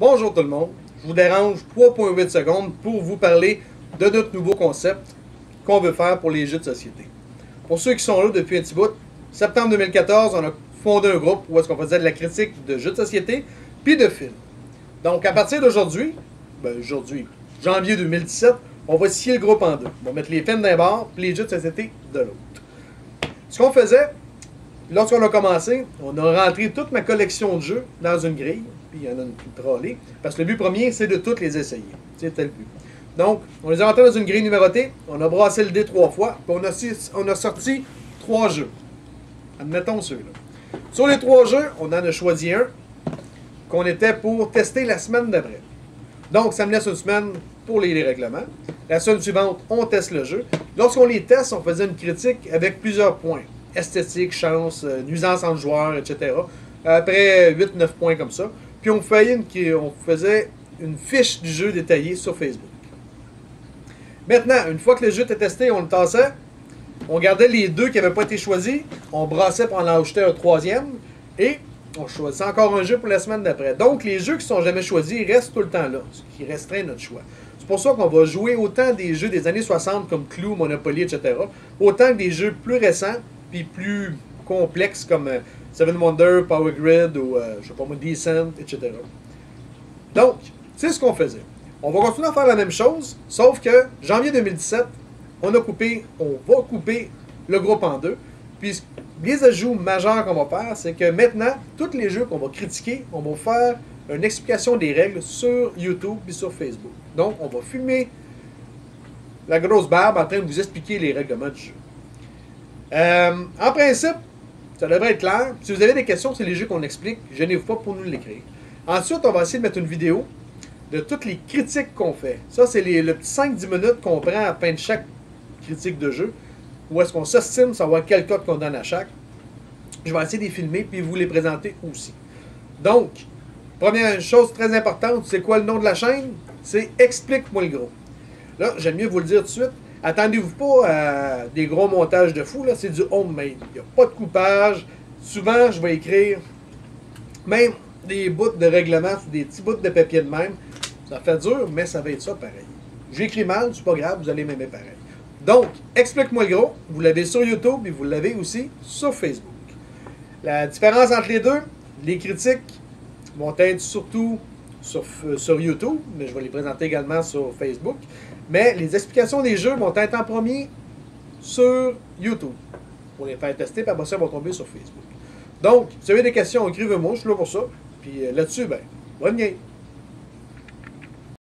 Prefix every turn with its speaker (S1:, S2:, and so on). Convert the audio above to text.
S1: Bonjour tout le monde, je vous dérange 3,8 secondes pour vous parler de notre nouveau concept qu'on veut faire pour les jeux de société. Pour ceux qui sont là depuis un petit bout, septembre 2014, on a fondé un groupe où est-ce qu'on faisait de la critique de jeux de société puis de films. Donc à partir d'aujourd'hui, janvier 2017, on va scier le groupe en deux. On va mettre les films d'un bord puis les jeux de société de l'autre. Ce qu'on faisait, lorsqu'on a commencé, on a rentré toute ma collection de jeux dans une grille, puis il y en a une trolley, parce que le but premier, c'est de toutes les essayer. C'était le but. Donc, on les a rentrés dans une grille numérotée, on a brassé le dé 3 fois, puis on a sorti 3 jeux. Admettons ceux-là. Sur les 3 jeux, on en a choisi un qu'on était pour tester la semaine d'après. Donc, ça me laisse une semaine pour les règlements. La semaine suivante, on teste le jeu. Lorsqu'on les teste, on faisait une critique avec plusieurs points. Esthétique, chance, nuisance entre joueurs, etc. Après 8-9 points comme ça. Puis on faisait une fiche du jeu détaillée sur Facebook. Maintenant, une fois que le jeu était testé, on le tassait. On gardait les 2 qui n'avaient pas été choisis. On brassait pour en ajouter un 3e. Et on choisissait encore un jeu pour la semaine d'après. Donc les jeux qui ne sont jamais choisis restent tout le temps là. Ce qui restreint notre choix. C'est pour ça qu'on va jouer autant des jeux des années 60 comme Clue, Monopoly, etc. Autant que des jeux plus récents puis plus complexes comme Seven Wonders, Power Grid ou je sais pas moi, Descent, etc. Donc, c'est ce qu'on faisait. On va continuer à faire la même chose, sauf que janvier 2017, on va couper le groupe en deux. Puis les ajouts majeurs qu'on va faire, c'est que maintenant, tous les jeux qu'on va critiquer, on va faire une explication des règles sur YouTube et sur Facebook. Donc, on va filmer la grosse barbe en train de vous expliquer les règlements du jeu. En principe, ça devrait être clair. Si vous avez des questions sur les jeux qu'on explique, gênez-vous pas pour nous l'écrire. Ensuite, on va essayer de mettre une vidéo de toutes les critiques qu'on fait. Ça, c'est le petit 5-10 minutes qu'on prend à la fin de chaque critique de jeu, où est-ce qu'on s'estime savoir quel code qu'on donne à chaque. Je vais essayer de les filmer puis vous les présenter aussi. Donc, première chose très importante, c'est quoi le nom de la chaîne? C'est Explique-moi le gros. Là, j'aime mieux vous le dire tout de suite. Attendez-vous pas à des gros montages de fou, là, c'est du homemade. Il n'y a pas de coupage. Souvent, je vais écrire même des bouts de règlement sur des petits bouts de papier de même. Ça fait dur, mais ça va être ça pareil. J'écris mal, c'est pas grave, vous allez m'aimer pareil. Donc, Explique-moi le gros, vous l'avez sur YouTube et vous l'avez aussi sur Facebook. La différence entre les deux, les critiques vont être surtout sur YouTube, mais je vais les présenter également sur Facebook. Mais les explications des jeux vont être en premier sur YouTube pour les faire tester, puis après ça, ils vont tomber sur Facebook. Donc, si vous avez des questions, écrivez-moi, je suis là pour ça. Puis là-dessus, bonne game!